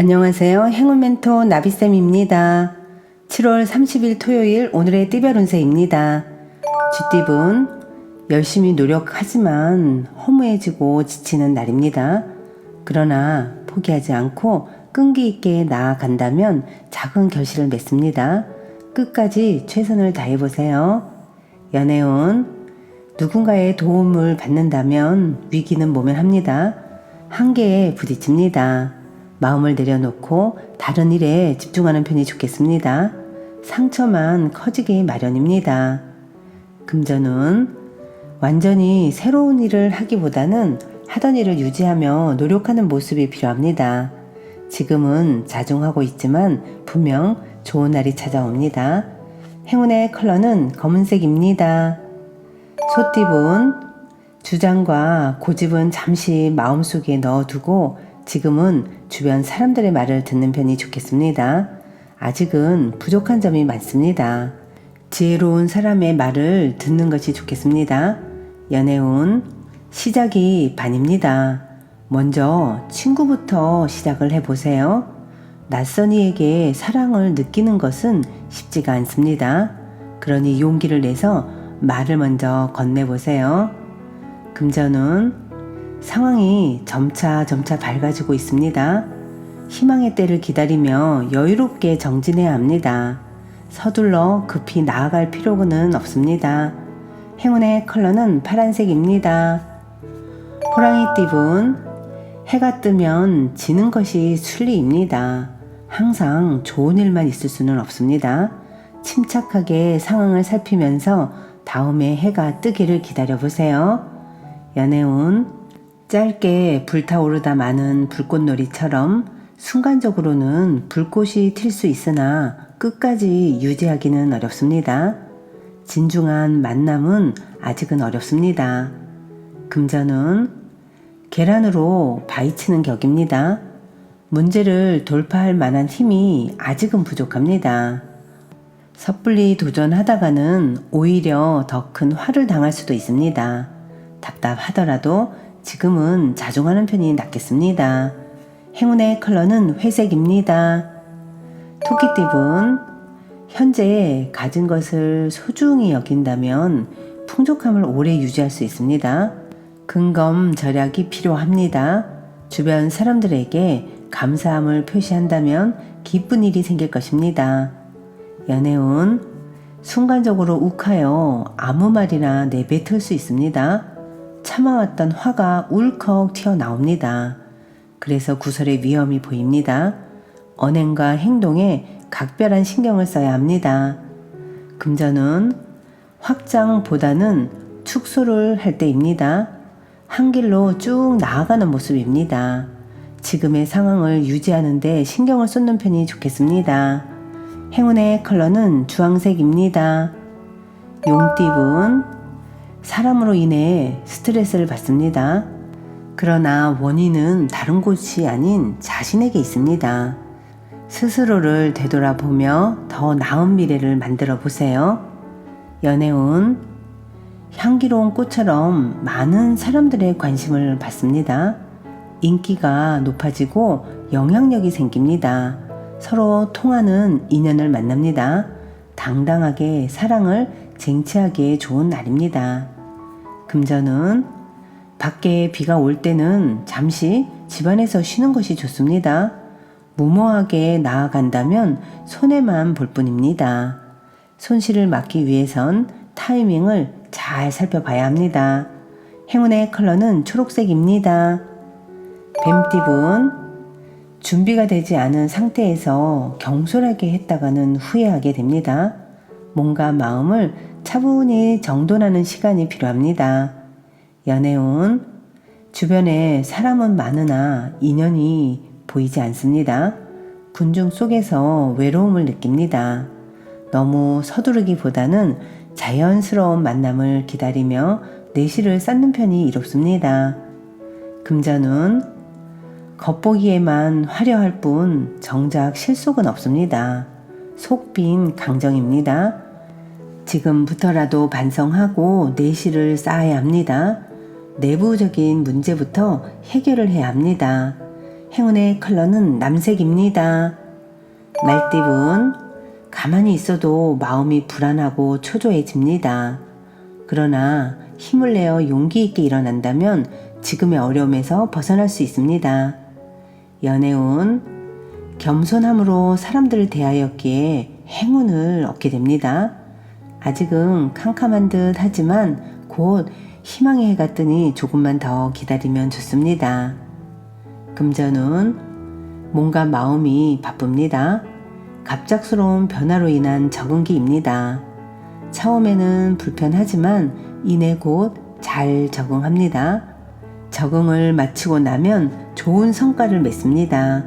안녕하세요. 행운 멘토 나비쌤입니다. 7월 30일 토요일 오늘의 띠별 운세입니다. 쥐띠분 열심히 노력하지만 허무해지고 지치는 날입니다. 그러나 포기하지 않고 끈기 있게 나아간다면 작은 결실을 맺습니다. 끝까지 최선을 다해보세요. 연애운 누군가의 도움을 받는다면 위기는 모면합니다. 한계에 부딪힙니다. 마음을 내려놓고 다른 일에 집중하는 편이 좋겠습니다. 상처만 커지기 마련입니다. 금전운 완전히 새로운 일을 하기보다는 하던 일을 유지하며 노력하는 모습이 필요합니다. 지금은 자중하고 있지만 분명 좋은 날이 찾아옵니다. 행운의 컬러는 검은색입니다. 소띠분 주장과 고집은 잠시 마음속에 넣어두고 지금은 주변 사람들의 말을 듣는 편이 좋겠습니다. 아직은 부족한 점이 많습니다. 지혜로운 사람의 말을 듣는 것이 좋겠습니다. 연애운 시작이 반입니다. 먼저 친구부터 시작을 해보세요. 낯선 이에게 사랑을 느끼는 것은 쉽지가 않습니다. 그러니 용기를 내서 말을 먼저 건네보세요. 금전운 상황이 점차 밝아지고 있습니다. 희망의 때를 기다리며 여유롭게 정진해야 합니다. 서둘러 급히 나아갈 필요는 없습니다. 행운의 컬러는 파란색입니다. 호랑이띠분 해가 뜨면 지는 것이 순리입니다. 항상 좋은 일만 있을 수는 없습니다. 침착하게 상황을 살피면서 다음에 해가 뜨기를 기다려보세요. 연애운 짧게 불타오르다 마는 불꽃놀이처럼 순간적으로는 불꽃이 튈 수 있으나 끝까지 유지하기는 어렵습니다. 진중한 만남은 아직은 어렵습니다. 금전은 계란으로 바위치는 격입니다. 문제를 돌파할 만한 힘이 아직은 부족합니다. 섣불리 도전하다가는 오히려 더 큰 화를 당할 수도 있습니다. 답답하더라도 지금은 자중하는 편이 낫겠습니다. 행운의 컬러는 회색입니다. 토끼띠분 현재 가진 것을 소중히 여긴다면 풍족함을 오래 유지할 수 있습니다. 근검 절약이 필요합니다. 주변 사람들에게 감사함을 표시한다면 기쁜 일이 생길 것입니다. 연애운 순간적으로 욱하여 아무 말이나 내뱉을 수 있습니다. 참아왔던 화가 울컥 튀어나옵니다. 그래서 구설의 위험이 보입니다. 언행과 행동에 각별한 신경을 써야 합니다. 금전은 확장보다는 축소를 할 때입니다. 한 길로 쭉 나아가는 모습입니다. 지금의 상황을 유지하는 데 신경을 쏟는 편이 좋겠습니다. 행운의 컬러는 주황색입니다. 용띠분 사람으로 인해 스트레스를 받습니다. 그러나 원인은 다른 곳이 아닌 자신에게 있습니다. 스스로를 되돌아보며 더 나은 미래를 만들어 보세요. 연애운 향기로운 꽃처럼 많은 사람들의 관심을 받습니다. 인기가 높아지고 영향력이 생깁니다. 서로 통하는 인연을 만납니다. 당당하게 사랑을 쟁취하기에 좋은 날입니다. 금전은 밖에 비가 올 때는 잠시 집안에서 쉬는 것이 좋습니다. 무모하게 나아간다면 손해만 볼 뿐입니다. 손실을 막기 위해선 타이밍을 잘 살펴봐야 합니다. 행운의 컬러는 초록색입니다. 뱀띠분 준비가 되지 않은 상태에서 경솔하게 했다가는 후회하게 됩니다. 몸과 마음을 차분히 정돈하는 시간이 필요합니다. 연애운 주변에 사람은 많으나 인연이 보이지 않습니다. 군중 속에서 외로움을 느낍니다. 너무 서두르기보다는 자연스러운 만남을 기다리며 내실을 쌓는 편이 이롭습니다. 금전운 겉보기에만 화려할 뿐 정작 실속은 없습니다. 속 빈 강정입니다. 지금부터라도 반성하고 내실을 쌓아야 합니다. 내부적인 문제부터 해결을 해야 합니다. 행운의 컬러는 남색입니다. 말띠분, 가만히 있어도 마음이 불안하고 초조해집니다. 그러나 힘을 내어 용기 있게 일어난다면 지금의 어려움에서 벗어날 수 있습니다. 연애운, 겸손함으로 사람들을 대하였기에 행운을 얻게 됩니다. 아직은 캄캄한 듯 하지만 곧 희망의 해가 뜨니 조금만 더 기다리면 좋습니다. 금전운, 뭔가 마음이 바쁩니다. 갑작스러운 변화로 인한 적응기입니다. 처음에는 불편하지만 이내 곧 잘 적응합니다. 적응을 마치고 나면 좋은 성과를 맺습니다.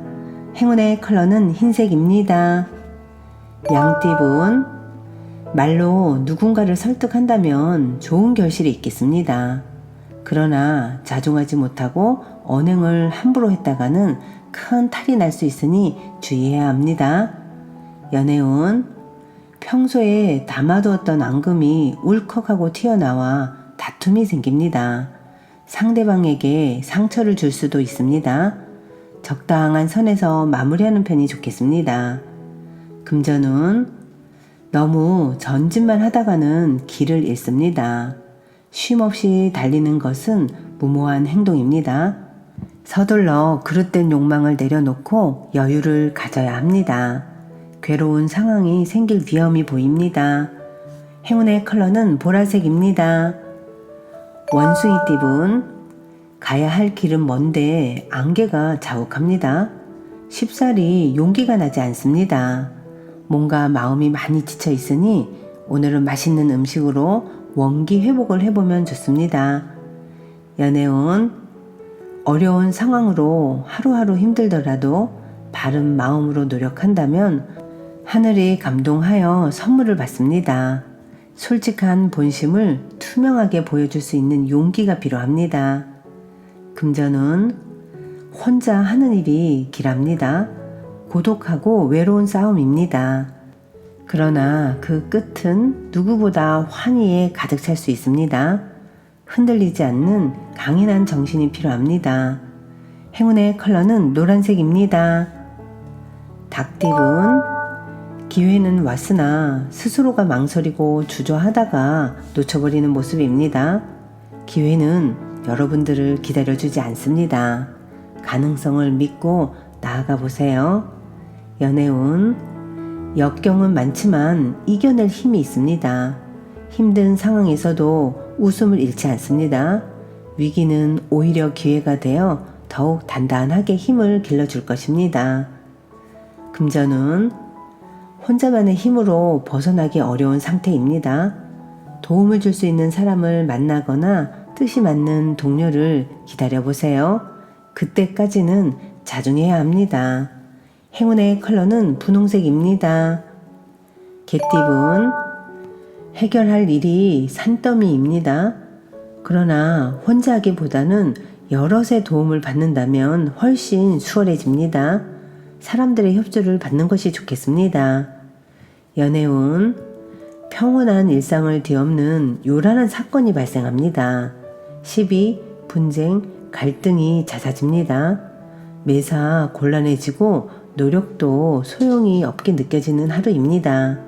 행운의 컬러는 흰색입니다. 양띠분, 말로 누군가를 설득한다면 좋은 결실이 있겠습니다. 그러나 자중하지 못하고 언행을 함부로 했다가는 큰 탈이 날 수 있으니 주의해야 합니다. 연애운, 평소에 담아두었던 앙금이 울컥하고 튀어나와 다툼이 생깁니다. 상대방에게 상처를 줄 수도 있습니다. 적당한 선에서 마무리하는 편이 좋겠습니다. 금전운, 너무 전진만 하다가는 길을 잃습니다. 쉼없이 달리는 것은 무모한 행동입니다. 서둘러 그릇된 욕망을 내려놓고 여유를 가져야 합니다. 괴로운 상황이 생길 위험이 보입니다. 행운의 컬러는 보라색입니다. 원숭이띠분, 가야 할 길은 먼데 안개가 자욱합니다. 쉽사리 용기가 나지 않습니다. 뭔가 마음이 많이 지쳐 있으니 오늘은 맛있는 음식으로 원기 회복을 해보면 좋습니다. 연애운, 어려운 상황으로 하루하루 힘들더라도 바른 마음으로 노력한다면 하늘이 감동하여 선물을 받습니다. 솔직한 본심을 투명하게 보여줄 수 있는 용기가 필요합니다. 금전은 혼자 하는 일이 길합니다. 고독하고 외로운 싸움입니다. 그러나 그 끝은 누구보다 환희에 가득 찰 수 있습니다. 흔들리지 않는 강인한 정신이 필요합니다. 행운의 컬러는 노란색입니다. 닭띠분, 기회는 왔으나 스스로가 망설이고 주저하다가 놓쳐버리는 모습입니다. 기회는 여러분들을 기다려주지 않습니다. 가능성을 믿고 나아가 보세요. 연애운, 역경은 많지만 이겨낼 힘이 있습니다. 힘든 상황에서도 웃음을 잃지 않습니다. 위기는 오히려 기회가 되어 더욱 단단하게 힘을 길러줄 것입니다. 금전운, 혼자만의 힘으로 벗어나기 어려운 상태입니다. 도움을 줄 수 있는 사람을 만나거나 뜻이 맞는 동료를 기다려보세요. 그때까지는 자중해야 합니다. 행운의 컬러는 분홍색입니다. 개띠분, 해결할 일이 산더미입니다. 그러나 혼자 하기보다는 여럿의 도움을 받는다면 훨씬 수월해집니다. 사람들의 협조를 받는 것이 좋겠습니다. 연애운, 평온한 일상을 뒤엎는 요란한 사건이 발생합니다. 시비, 분쟁, 갈등이 잦아집니다. 매사 곤란해지고 노력도 소용이 없게 느껴지는 하루입니다.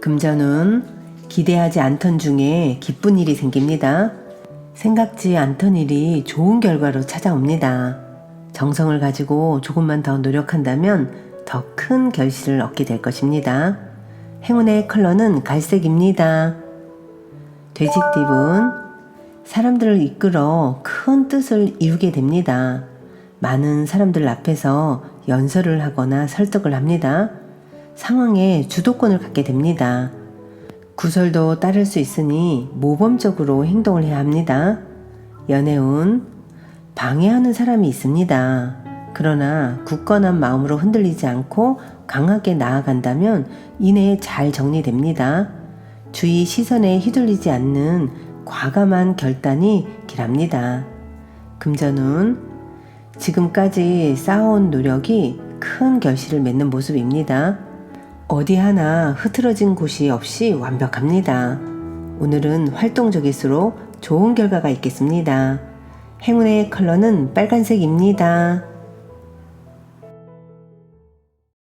금전운, 기대하지 않던 중에 기쁜 일이 생깁니다. 생각지 않던 일이 좋은 결과로 찾아옵니다. 정성을 가지고 조금만 더 노력한다면 더 큰 결실을 얻게 될 것입니다. 행운의 컬러는 갈색입니다. 돼지띠분, 사람들을 이끌어 큰 뜻을 이루게 됩니다. 많은 사람들 앞에서 연설을 하거나 설득을 합니다. 상황에 주도권을 갖게 됩니다. 구설도 따를 수 있으니 모범적으로 행동을 해야 합니다. 연애운, 방해하는 사람이 있습니다. 그러나 굳건한 마음으로 흔들리지 않고 강하게 나아간다면 이내에 잘 정리됩니다. 주위 시선에 휘둘리지 않는 과감한 결단이 길합니다. 금전운, 지금까지 쌓아온 노력이 큰 결실을 맺는 모습입니다. 어디 하나 흐트러진 곳이 없이 완벽합니다. 오늘은 활동적일수록 좋은 결과가 있겠습니다. 행운의 컬러는 빨간색입니다.